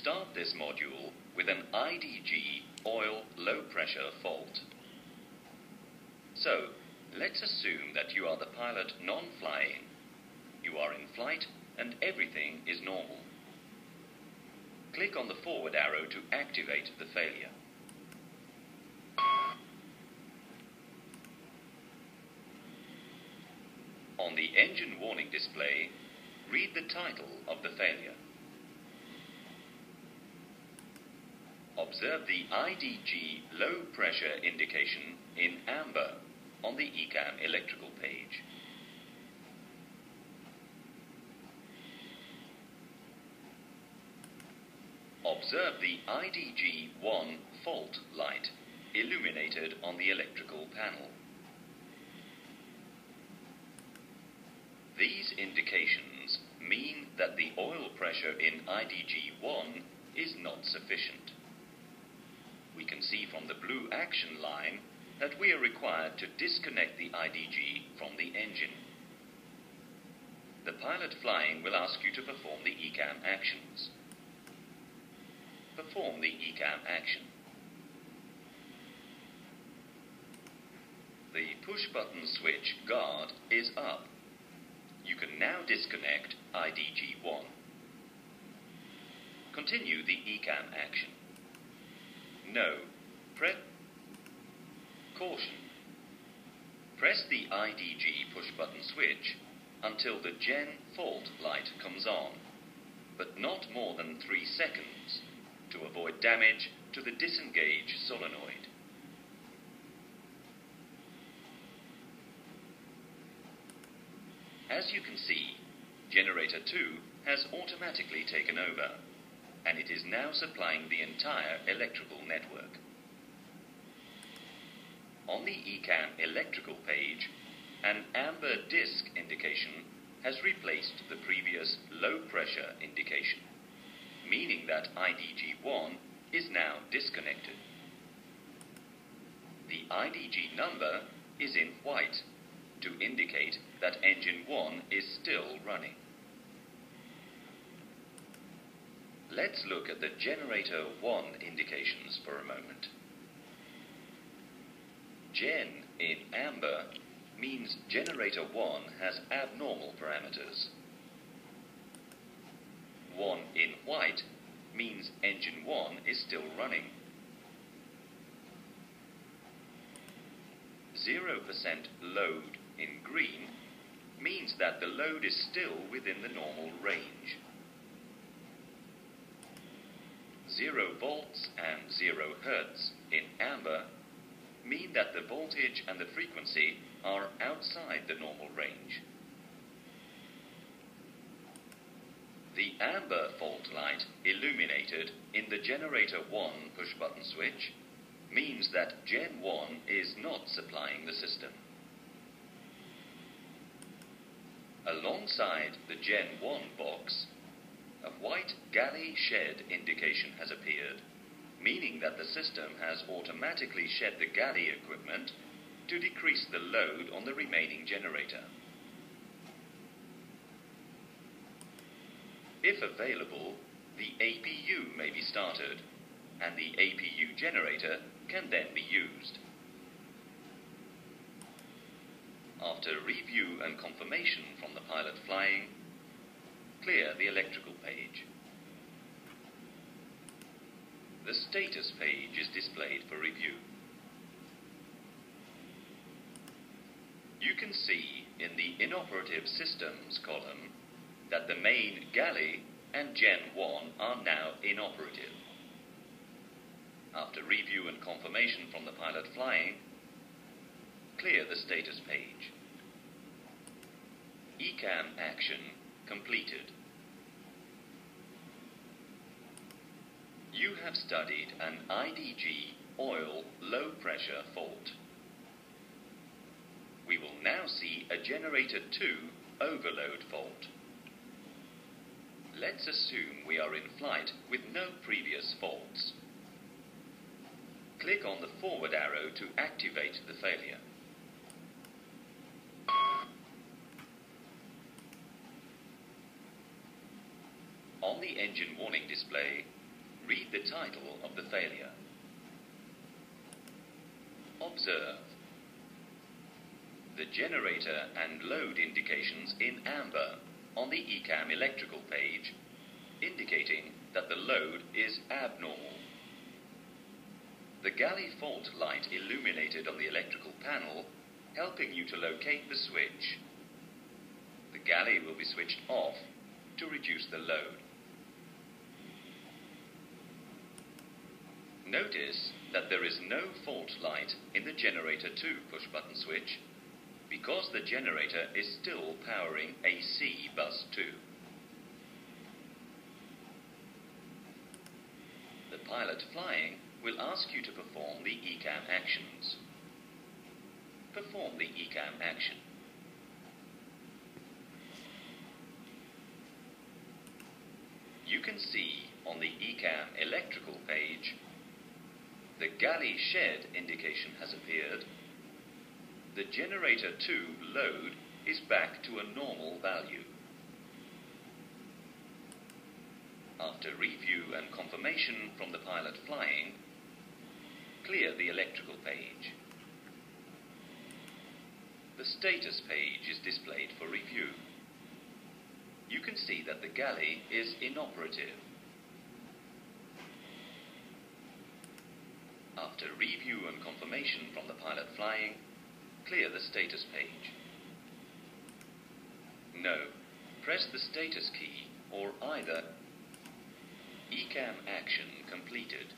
start this module with an IDG oil low pressure fault. So, let's assume that you are the pilot non-flying. You are in flight and everything is normal. Click on the forward arrow to activate the failure. On the engine warning display, read the title of the failure. Observe the IDG low pressure indication in amber on the ECAM electrical page. Observe the IDG1 fault light illuminated on the electrical panel. These indications mean that the oil pressure in IDG1 is not sufficient. We can see from the blue action line that we are required to disconnect the IDG from the engine. The pilot flying will ask you to perform the ECAM actions. Perform the ECAM action. The push-button switch guard is up. You can now disconnect IDG1. Continue the ECAM action. No. Caution. Press the IDG push-button switch until the Gen fault light comes on, but not more than 3 seconds, to avoid damage to the disengaged solenoid. As you can see, Generator 2 has automatically taken over, and it is now supplying the entire electrical network. On the ECAM electrical page, an amber disk indication has replaced the previous low pressure indication, meaning that IDG1 is now disconnected. The IDG number is in white to indicate that engine 1 is still running. Let's look at the Generator 1 indications for a moment. Gen in amber means Generator 1 has abnormal parameters. 1 in white means engine 1 is still running. 0% load in green means that the load is still within the normal range. 0 volts and 0 hertz in amber mean that the voltage and the frequency are outside the normal range. The amber fault light illuminated in the Generator 1 push-button switch means that Gen 1 is not supplying the system. Alongside the Gen 1 box, a white galley shed indication has appeared, meaning that the system has automatically shed the galley equipment to decrease the load on the remaining generator. If available, the APU may be started, and the APU generator can then be used. After review and confirmation from the pilot flying, clear the electrical page. The status page is displayed for review. You can see in the Inoperative Systems column that the main galley and Gen 1 are now inoperative. After review and confirmation from the pilot flying, clear the status page. ECAM action completed. You have studied an IDG oil low pressure fault. We will now see a Generator 2 overload fault. Let's assume we are in flight with no previous faults. Click on the forward arrow to activate the failure. On the engine warning display, Read the title of the failure. Observe. The generator and load indications in amber on the ECAM electrical page, indicating that the load is abnormal. The galley fault light illuminated on the electrical panel, helping you to locate the switch. The galley will be switched off to reduce the load. Notice that there is no fault light in the generator 2 push-button switch because the generator is still powering AC bus 2. The pilot flying will ask you to perform the ECAM actions. Perform the ECAM action. You can see on the ECAM electrical page the galley shed indication has appeared. The generator 2 load is back to a normal value. After review and confirmation from the pilot flying, clear the electrical page. The status page is displayed for review. You can see that the galley is inoperative. After review and confirmation from the pilot flying, clear the status page. No, press the status key or either ECAM action completed.